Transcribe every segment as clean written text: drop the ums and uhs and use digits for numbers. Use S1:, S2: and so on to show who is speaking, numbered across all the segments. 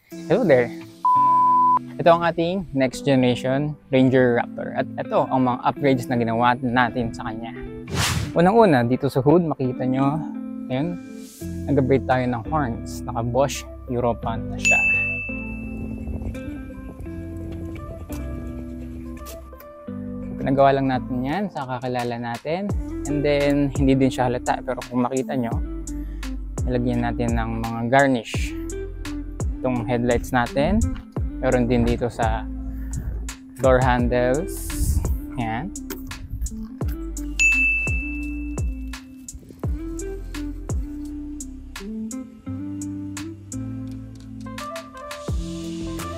S1: Hello there! Ito ang ating next generation Ranger Raptor at ito ang mga upgrades na ginawa natin sa kanya. Unang-una, dito sa hood, makikita nyo, ayun, nag-upgrade tayo ng horns. Naka Bosch Europan na siya. Pinagawa lang natin yan sa kakilala natin. And then, hindi din siya halata. Pero kung makita nyo, nilagyan natin ng mga garnish. Itong headlights natin. Meron din dito sa door handles. Yan.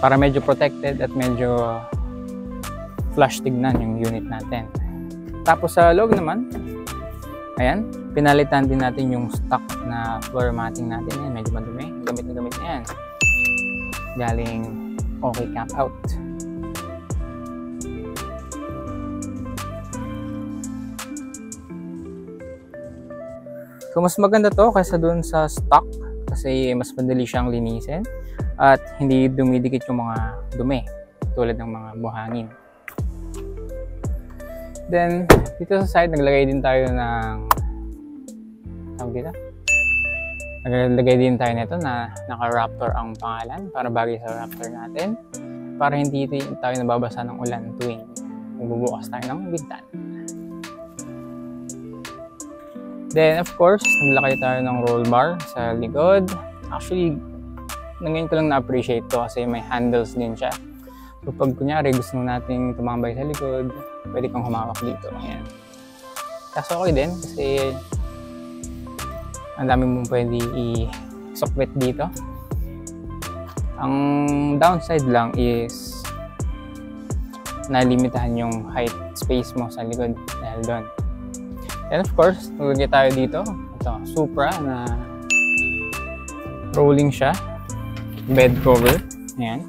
S1: Para medyo protected at medyo flush tignan yung unit natin. Tapos sa loob naman, ayan, pinalitan din natin yung stock na floor matting natin. Yan, medyo madumi. Gamit na gamit na yan. Galing OK Camp Out. So mas maganda to kaysa dun sa stock kasi mas madali siyang linisin at hindi dumidikit yung mga dumi tulad ng mga buhangin. Then dito sa side naglagay din tayo ng naglagay din tayo nito na naka-Raptor ang pangalan para bagay sa Raptor natin para hindi tayo nababasa ng ulan tuwing magbubukas tayo ng bintana. Then of course, naglakay tayo ng roll bar sa likod. Actually, ngayon ko lang na-appreciate to kasi may handles din siya. So pag kunyari gusto nating tumambay sa likod, pwede kang humawak dito. Ayan. Kaso okay din kasi ang dami mong pwede i-sukwit dito. Ang downside lang is nalimitahan yung height space mo sa likod dahil doon. And of course, nalagay tayo dito. Ito, Supra na rolling siya. Bed cover. Ayan.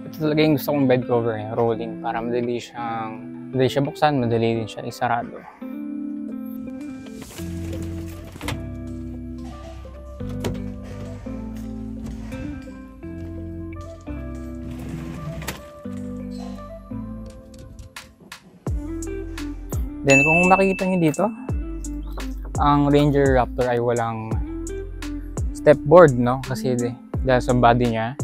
S1: Ito talaga yung gusto kong bed cover, rolling, para madali siya buksan, madali din siya isarado. Then kung makikita niyo dito, ang Ranger Raptor ay walang step board, no? Kasi dahil sa body niya,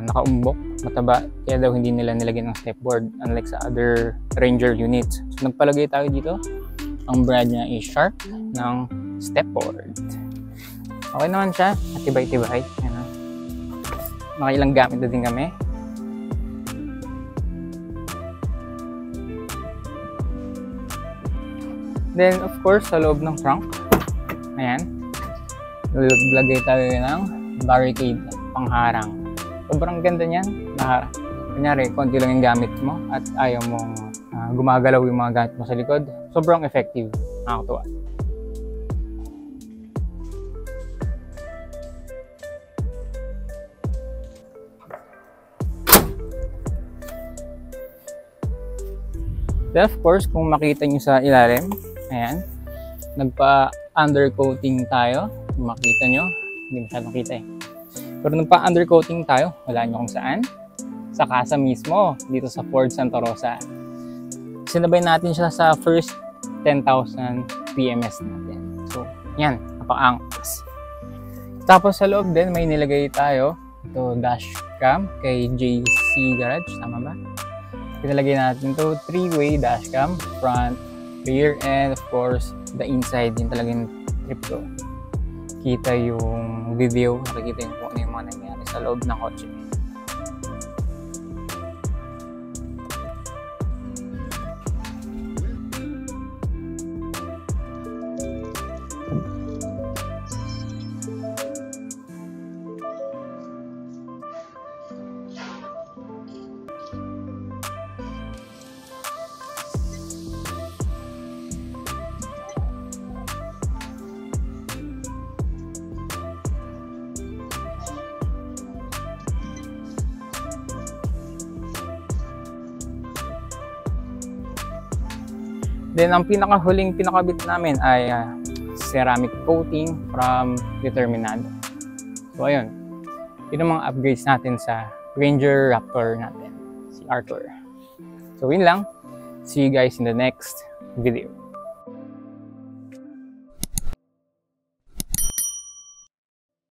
S1: nakaumbok, mataba, kaya daw hindi nila nilagyan ng step board unlike sa other Ranger units. So nagpalagay tayo dito. Ang brand niya is Shark ng step board. Okay naman siya, matibay-tibay. Nakailang gamit na din kami. Then of course sa loob ng trunk, ayan, naglagay tayo ng barricade pangharang. Sobrang ganda niyan. Kunyari, konti lang yung gamit mo at ayaw mong gumagalaw yung mga gamit mo sa likod. Sobrang effective. Nakakatuwa. Then of course, kung makita nyo sa ilalim, ayan, nagpa-undercoating tayo. Kung makita nyo, hindi masyadong kita eh. Pero nagpa-undercoating tayo, wala nyo kung saan. Sa casa mismo, dito sa Ford Santa Rosa. Sinabay natin siya sa first 10,000 PMS natin. So, yan, napaka-angkas. Tapos sa loob din, may nilagay tayo. Ito, dashcam kay JC Garage, tama ba? Pinalagay natin ito, 3-way dashcam, front, rear, and of course, the inside, yung talagang trip ko. Kita yung video, nakikita yung kung ano yung mga nangyari sa loob ng kotse. Then ang pinakahuling pinakabit namin ay ceramic coating from Determinado. So ayun, yun ang mga upgrades natin sa Ranger Raptor natin, si Arthur. So yun lang, see you guys in the next video.